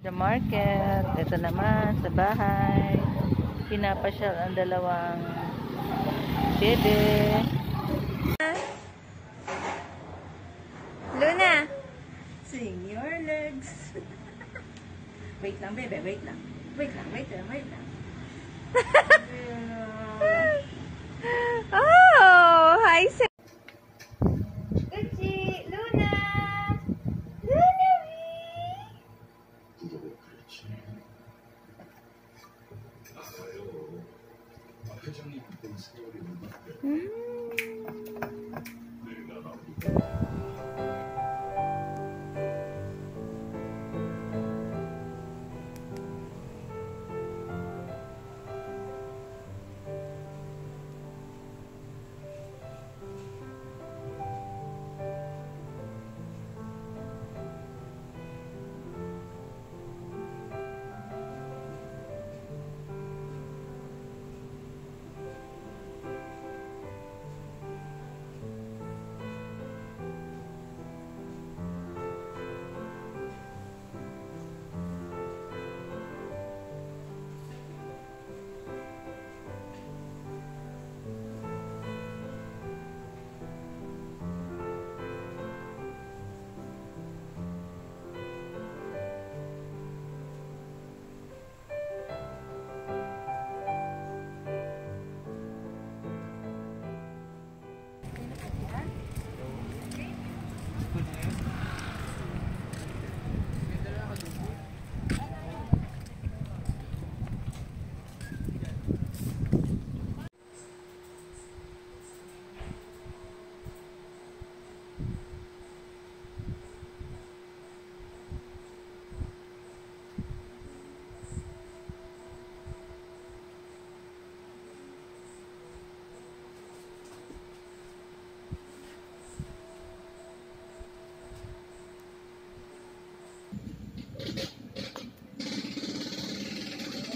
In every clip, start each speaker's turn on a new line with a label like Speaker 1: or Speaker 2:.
Speaker 1: The market. Ito naman sa bahay. Pinapasyal ang dalawang bebe.
Speaker 2: Luna!
Speaker 3: Swing your legs. Wait lang, bebe. Wait lang. Wait lang.
Speaker 2: Oh! Hi, sir! Gucci! Luna! Luna!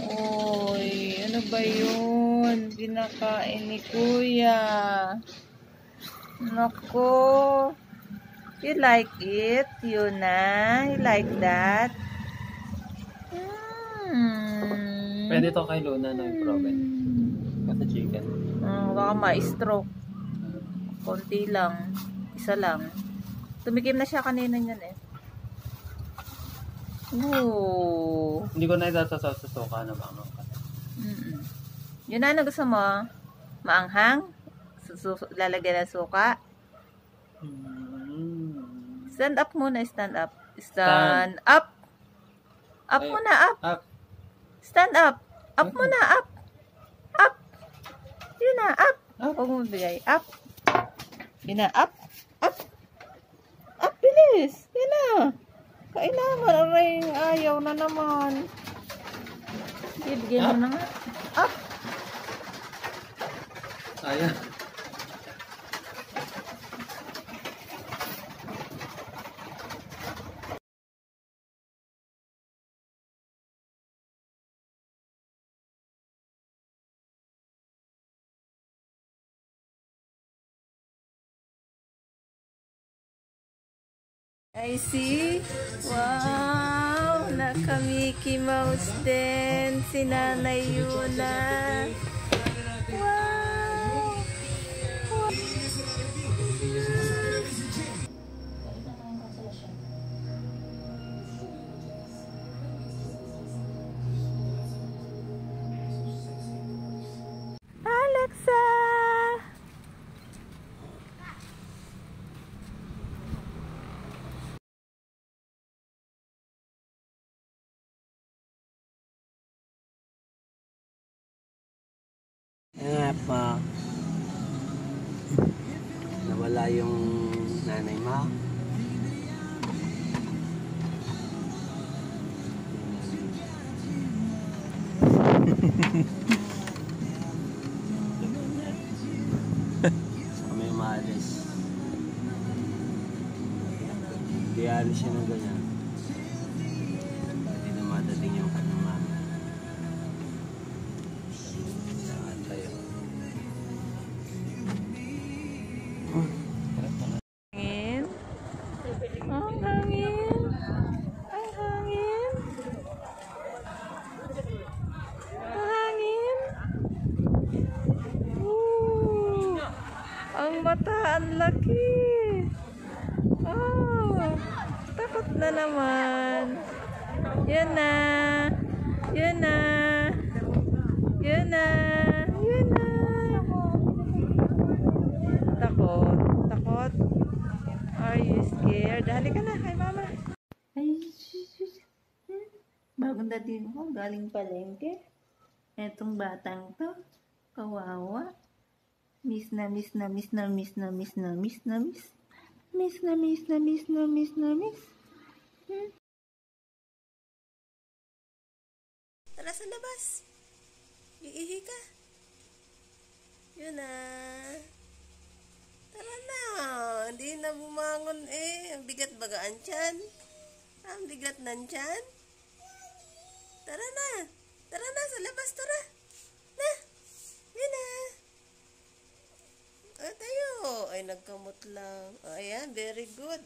Speaker 1: Oy, ano ba yun? Pinakain ni Kuya. Nako. You like it? Yun na? You like that?
Speaker 4: Pwede to kay Luna, no problem. Kasi chicken.
Speaker 1: Baka ma-stroke. Konti lang. Isa lang. Tumikim na siya kanina niyan eh. Ooh.
Speaker 4: Hindi ko na itasasaw sa suka na maangang ka.
Speaker 1: Yun na, ano gusto mo? Maanghang? Lalagyan ng suka? Stand up muna, stand up. Stand up! Up
Speaker 4: Ay,
Speaker 1: muna, up!
Speaker 4: Up!
Speaker 1: Stand up! Up muna, up! Up! Yun na, up!
Speaker 4: Up.
Speaker 1: Huwag mo bigay. Up! Yun na, up! Up! Up, bilis! Yun na! Kain naman, aray, ayaw na naman. Bibigyan mo na nga. Up!
Speaker 4: Ayaw.
Speaker 1: I see. Wow! Naka-Mickey Mouse din. Si Nanay Yuna. Wow! Alexa!
Speaker 4: Nga pa. Nawala yung nanay mo. Kami umalis. Kaya ano siya ng ganyan. Hindi na madating yung kanyang mama. Saan tayo?
Speaker 1: Hangin. Ang hangin. Ay, hangin. Ang mata, ang laki. Oh, takot na naman. Yun na. Yun na. Yun na. Yun na. Takot. Takot. Are you scared? Dali ka na kay mama. Ay, bagong dating ko, galing palengke. Etong batang to, kawawa. Miss na, miss na, miss na, miss na, miss na, miss na, miss. Miss na, miss na, miss na, miss na, miss. Tara sa labas. Iihi ka. Yun na. Tara na. Hindi na bumangon eh. Ang bigat bagaan tiyan. Ang bigat nan tiyan. Tara na. Tara na sa labas. Tara. Na. Yun na. Tayo. Ay, nagkamot lang. Ayan, very good.